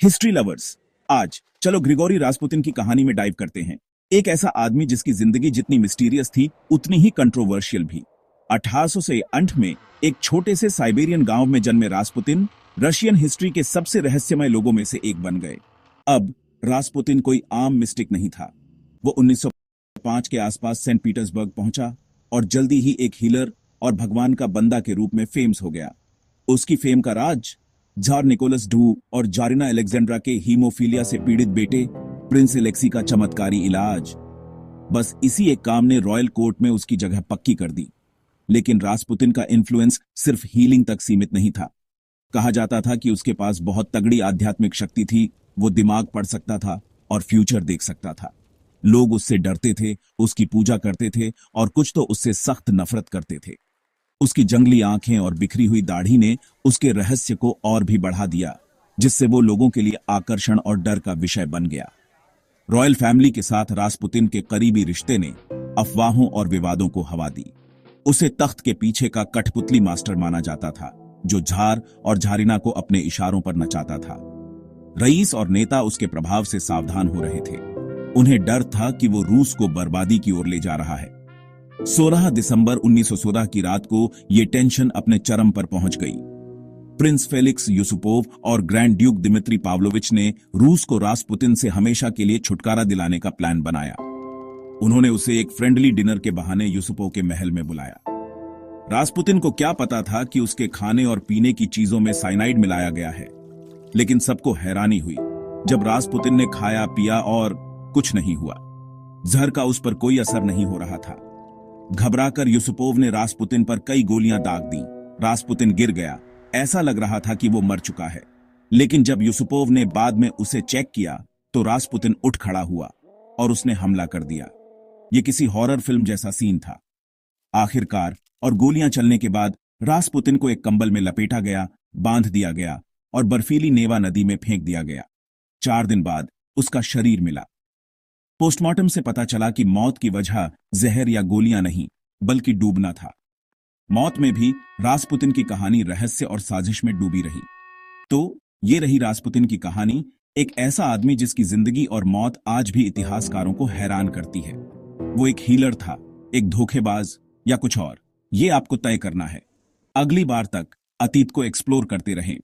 History lovers, आज चलो Grigory Rasputin की कहानी में डाइव करते हैं। एक ऐसा आदमी जिसकी जिंदगी जितनी मिस्टीरियस थी उतनी ही कंट्रोवर्शियल भी। 1808 में एक छोटे से साइबेरियन गांव में जन्मे रासपुतिन रशियन हिस्ट्री के सबसे रहस्यमय लोगों में से एक बन गए। अब रासपुतिन कोई आम मिस्टिक नहीं था। वो 1905 के आसपास सेंट पीटर्सबर्ग पहुंचा और जल्दी ही एक हीलर और भगवान का बंदा के रूप में फेमस हो गया। उसकी फेम का राज जार निकोलस डू और जारिना अलेक्जेंड्रा के हीमोफीलिया से पीड़ित बेटे प्रिंस एलेक्सी का चमत्कारी इलाज। बस इसी एक काम ने रॉयल कोर्ट में उसकी जगह पक्की कर दी। लेकिन रासपुतिन का इन्फ्लुएंस सिर्फ हीलिंग तक सीमित नहीं था। कहा जाता था कि उसके पास बहुत तगड़ी आध्यात्मिक शक्ति थी। वो दिमाग पढ़ सकता था और फ्यूचर देख सकता था। लोग उससे डरते थे, उसकी पूजा करते थे और कुछ तो उससे सख्त नफरत करते थे। उसकी जंगली आंखें और बिखरी हुई दाढ़ी ने उसके रहस्य को और भी बढ़ा दिया, जिससे वो लोगों के लिए आकर्षण और डर का विषय बन गया। रॉयल फैमिली के साथ रासपुतिन के करीबी रिश्ते ने अफवाहों और विवादों को हवा दी। उसे तख्त के पीछे का कठपुतली मास्टर माना जाता था, जो जार और झारिना को अपने इशारों पर नचाता था। रईस और नेता उसके प्रभाव से सावधान हो रहे थे। उन्हें डर था कि वो रूस को बर्बादी की ओर ले जा रहा है। 16 दिसंबर 1916 की रात को यह टेंशन अपने चरम पर पहुंच गई। प्रिंस फेलिक्स यूसुपोव और ग्रैंड ड्यूक दिमित्री पाव्लोविच ने रूस को रासपुतिन से हमेशा के लिए छुटकारा दिलाने का प्लान बनाया। उन्होंने उसे एक फ्रेंडली डिनर के बहाने यूसुपोव के महल में बुलाया। रासपुतिन को क्या पता था कि उसके खाने और पीने की चीजों में साइनाइड मिलाया गया है। लेकिन सबको हैरानी हुई जब रासपुतिन ने खाया पिया और कुछ नहीं हुआ। जहर का उस पर कोई असर नहीं हो रहा था। घबराकर यूसुपोव ने रासपुतिन पर कई गोलियां दाग दी। रासपुतिन गिर गया। ऐसा लग रहा था कि वो मर चुका है। लेकिन जब यूसुपोव ने बाद में उसे चेक किया तो रासपुतिन उठ खड़ा हुआ और उसने हमला कर दिया। ये किसी हॉरर फिल्म जैसा सीन था। आखिरकार और गोलियां चलने के बाद रासपुतिन को एक कंबल में लपेटा गया, बांध दिया गया और बर्फीली नेवा नदी में फेंक दिया गया। 4 दिन बाद उसका शरीर मिला। पोस्टमार्टम से पता चला कि मौत की वजह जहर या गोलियां नहीं, बल्कि डूबना था। मौत में भी रासपुतिन की कहानी रहस्य और साजिश में डूबी रही। तो ये रही रासपुतिन की कहानी, एक ऐसा आदमी जिसकी जिंदगी और मौत आज भी इतिहासकारों को हैरान करती है। वो एक हीलर था, एक धोखेबाज या कुछ और, ये आपको तय करना है। अगली बार तक अतीत को एक्सप्लोर करते रहें।